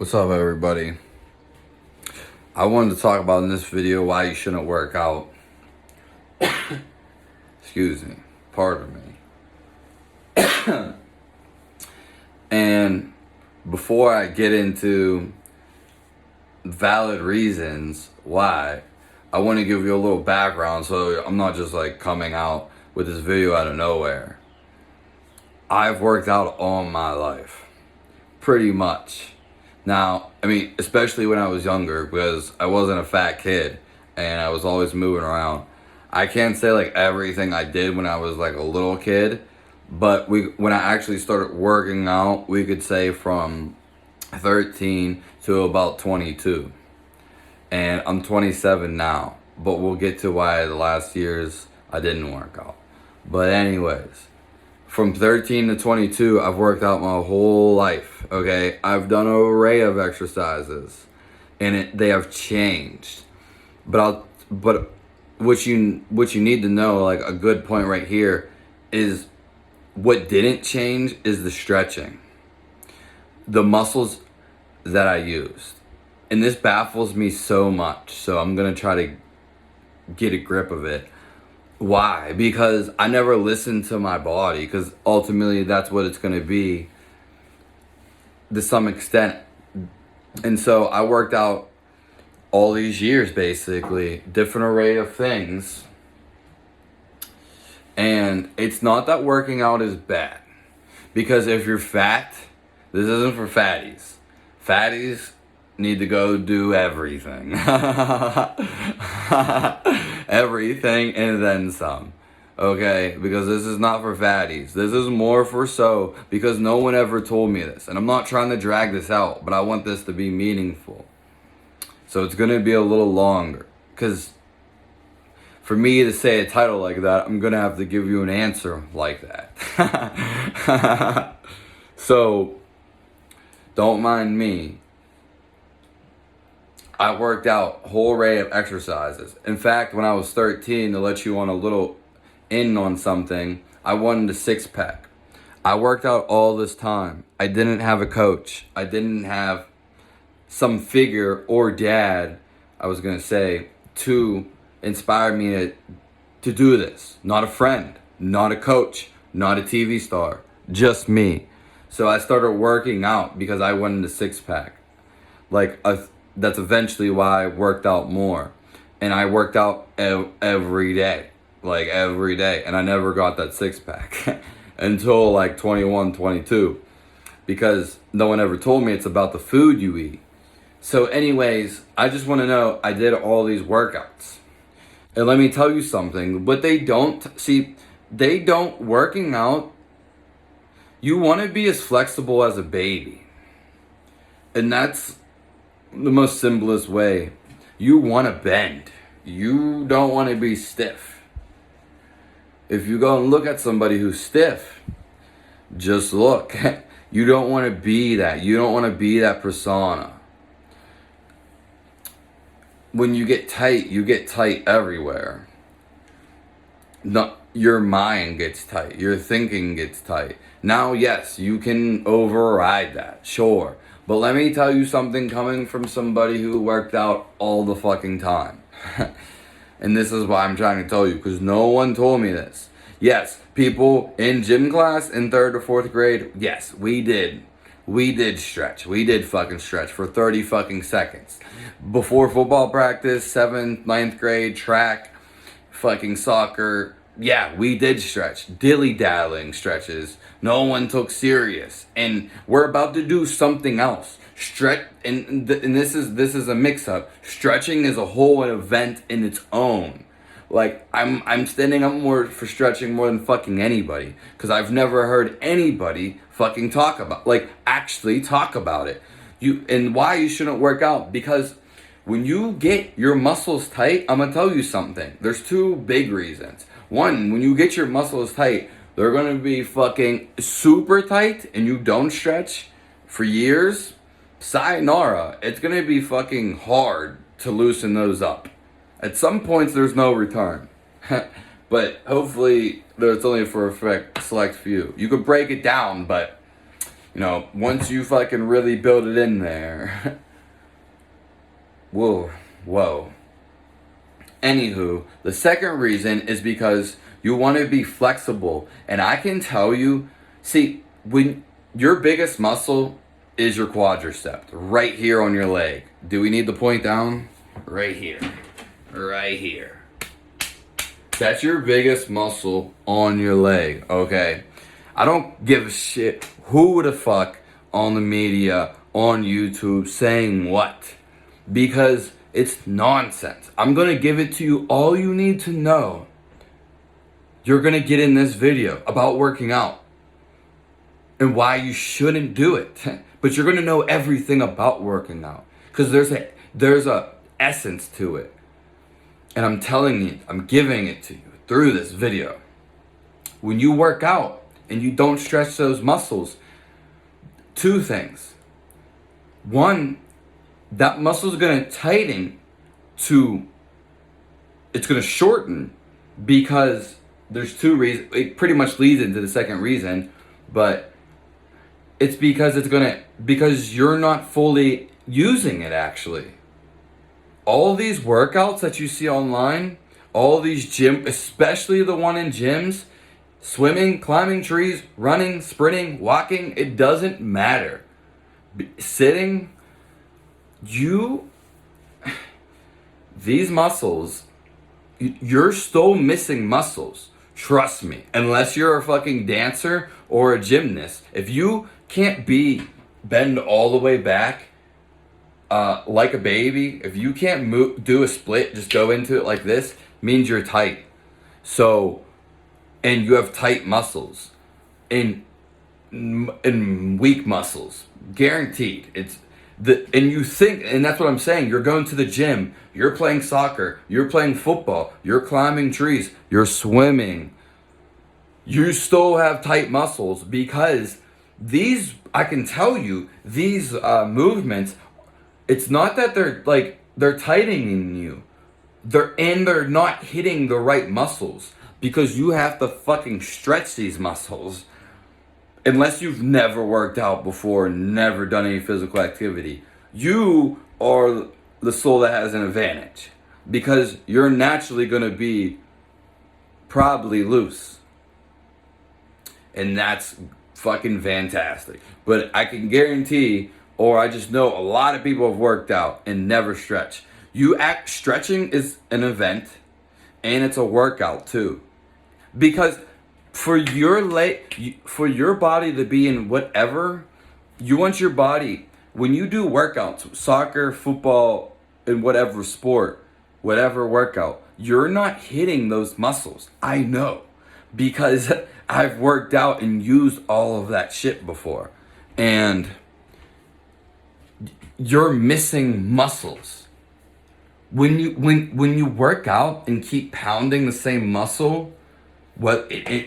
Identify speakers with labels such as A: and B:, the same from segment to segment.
A: What's up, everybody? I wanted to talk about in this video why you shouldn't work out. Excuse me. Pardon me. And before I get into valid reasons why, I want to give you a little background so I'm not just like coming out with this video out of nowhere. I've worked out all my life. Pretty much. Now, I mean, especially when I was younger, because I wasn't a fat kid and I was always moving around. I can't say like everything I did when I was like a little kid, but when I actually started working out, we could say from 13 to about 22. And I'm 27 now, but we'll get to why the last years I didn't work out. But anyways, from 13 to 22, I've worked out my whole life, okay? I've done an array of exercises, and they have changed. But what you need to know, like a good point right here, is what didn't change is the stretching. The muscles that I used. And this baffles me so much, so I'm gonna try to get a grip of it. Why? Because I never listened to my body, because ultimately that's what it's going to be to some extent. And so I worked out all these years, basically, different array of things. And it's not that working out is bad, because if you're fat, this isn't for fatties. Fatties need to go do everything. Everything and then some. Okay? Because this is not for fatties. This is more for because no one ever told me this. And I'm not trying to drag this out, but I want this to be meaningful. So it's going to be a little longer. Because for me to say a title like that, I'm going to have to give you an answer like that. So, don't mind me. I worked out a whole array of exercises. In fact, when I was 13, to let you on a little in on something, I wanted a six-pack. I worked out all this time. I didn't have a coach. I didn't have some figure or dad, I was going to say, to inspire me to do this. Not a friend, not a coach, not a TV star, just me. So I started working out because I wanted a six-pack. That's eventually why I worked out more. And I worked out every day. Like every day. And I never got that six-pack until like 21, 22. Because no one ever told me it's about the food you eat. So anyways, I just want to know, I did all these workouts. And let me tell you something. But working out, you want to be as flexible as a baby. And that's the most simplest way. You want to bend. You don't want to be stiff. If you go and look at somebody who's stiff, just look. You don't want to be that. You don't want to be that persona. When you get tight everywhere. Your mind gets tight. Your thinking gets tight. Now, yes, you can override that. Sure. But let me tell you something coming from somebody who worked out all the fucking time. And this is why I'm trying to tell you, because no one told me this. Yes, people in gym class in 3rd or 4th grade, yes, we did. We did stretch. We did fucking stretch for 30 fucking seconds. Before football practice, 7th, 9th grade, track, fucking soccer. Yeah, we did stretch. Dilly-dallying stretches. No one took serious. And we're about to do something else. And this is a mix-up. Stretching is a whole event in its own. Like, I'm standing up more for stretching more than fucking anybody. Because I've never heard anybody fucking actually talk about it. And why you shouldn't work out. Because when you get your muscles tight, I'm going to tell you something. There's two big reasons. One, when you get your muscles tight, they're going to be fucking super tight and you don't stretch for years. Sayonara. It's going to be fucking hard to loosen those up. At some points, there's no return. But hopefully, there's only for a select few. You could break it down, but You know, once you fucking really build it in there. Whoa. Anywho, the second reason is because you want to be flexible. And I can tell you, see, when your biggest muscle is your quadricep, right here on your leg. Do we need to point down? Right here. Right here. That's your biggest muscle on your leg, okay? I don't give a shit who the fuck on the media, on YouTube, saying what. Because it's nonsense. I'm going to give it to you all you need to know. You're going to get in this video about working out and why you shouldn't do it. But you're going to know everything about working out because there's a essence to it. And I'm telling you, I'm giving it to you through this video. When you work out and you don't stretch those muscles, two things. One, that muscle is going to tighten it's going to shorten because there's two reasons. It pretty much leads into the second reason, but it's because you're not fully using it actually. All these workouts that you see online, all these especially the one in gyms, swimming, climbing trees, running, sprinting, walking, it doesn't matter. Sitting, these muscles, you're still missing muscles. Trust me. Unless you're a fucking dancer or a gymnast. If you can't bend all the way back like a baby, if you can't do a split, just go into it like this, means you're tight. So, and you have tight muscles and weak muscles, guaranteed. And you think, and that's what I'm saying, you're going to the gym, you're playing soccer, you're playing football, you're climbing trees, you're swimming. You still have tight muscles because I can tell you, these movements, it's not that they're tightening you. They're not hitting the right muscles because you have to fucking stretch these muscles. Unless you've never worked out before, never done any physical activity, you are the soul that has an advantage because you're naturally going to be probably loose. And that's fucking fantastic. But I can guarantee, or I just know a lot of people have worked out and never stretch. Stretching is an event and it's a workout too. Because for your body to be in whatever, you want your body, when you do workouts, soccer, football, and whatever sport, whatever workout, you're not hitting those muscles. I know. Because I've worked out and used all of that shit before. And you're missing muscles. When you work out and keep pounding the same muscle,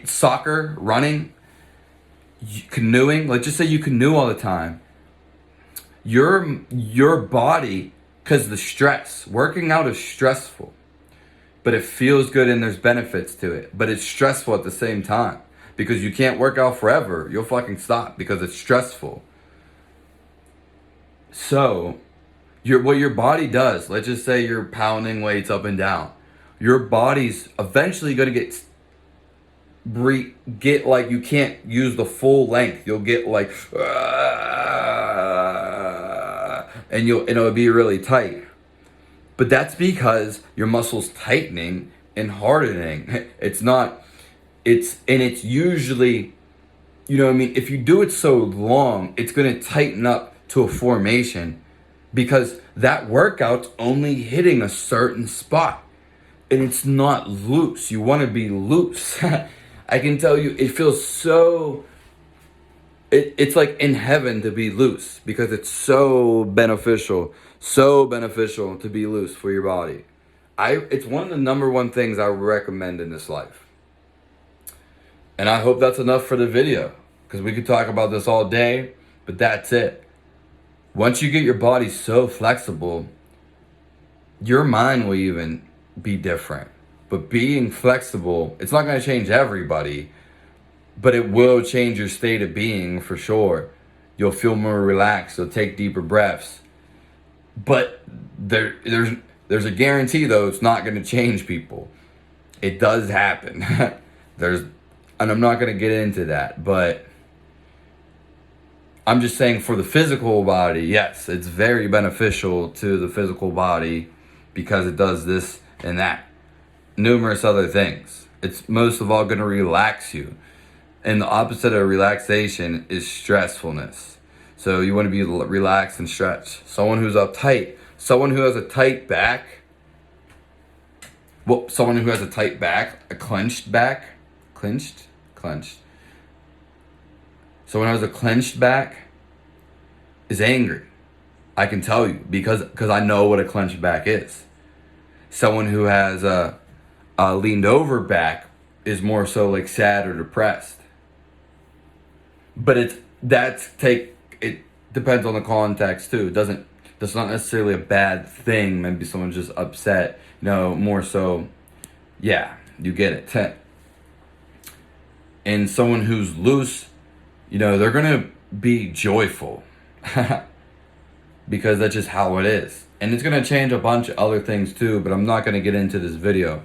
A: soccer, running, canoeing, let's just say you canoe all the time, your body, because the stress, working out is stressful, but it feels good and there's benefits to it, but it's stressful at the same time because you can't work out forever. You'll fucking stop because it's stressful. So what your body does, let's just say you're pounding weights up and down, your body's eventually going to get like, you can't use the full length. You'll get like, and it'll be really tight. But that's because your muscle's tightening and hardening. It's usually, you know what I mean? If you do it so long, it's going to tighten up to a formation because that workout's only hitting a certain spot and it's not loose. You want to be loose. I can tell you, it feels so, it's like in heaven to be loose because it's so beneficial to be loose for your body. It's one of the number one things I recommend in this life. And I hope that's enough for the video because we could talk about this all day, but that's it. Once you get your body so flexible, your mind will even be different. But being flexible, it's not going to change everybody, but it will change your state of being for sure. You'll feel more relaxed. You'll take deeper breaths. But there's a guarantee, though, it's not going to change people. It does happen. And I'm not going to get into that, but I'm just saying for the physical body, yes, it's very beneficial to the physical body because it does this and that. Numerous other things. It's most of all going to relax you. And the opposite of relaxation is stressfulness. So you want to be relaxed and stretched. Someone who's uptight, someone who has a tight back, someone who has a tight back, a clenched back, clenched. Someone who has a clenched back is angry. I can tell you because I know what a clenched back is. Someone who has a leaned over back is more so like sad or depressed. But it depends on the context too. That's not necessarily a bad thing. Maybe someone's just upset. No, more so, yeah, you get it. And someone who's loose, they're gonna be joyful because that's just how it is. And it's gonna change a bunch of other things too, but I'm not gonna get into this video.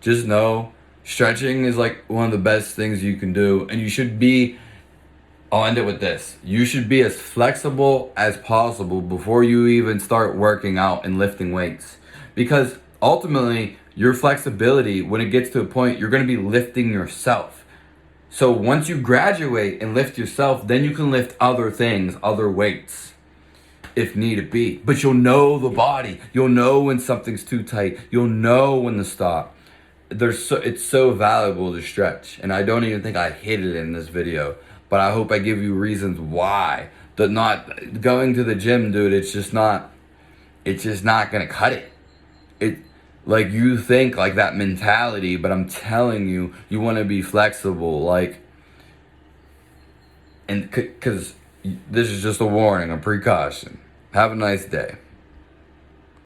A: Just know stretching is like one of the best things you can do, and you should be, I'll end it with this. You should be as flexible as possible before you even start working out and lifting weights. Because ultimately, your flexibility, when it gets to a point, you're gonna be lifting yourself. So once you graduate and lift yourself, then you can lift other things, other weights, if need be. But you'll know the body. You'll know when something's too tight. You'll know when to stop. It's so valuable to stretch. And I don't even think I hit it in this video. But I hope I give you reasons why. Not going to the gym, dude, it's just not gonna cut it. Like you think like that mentality, but I'm telling you, you want to be flexible, and because this is just a warning, a precaution. Have a nice day.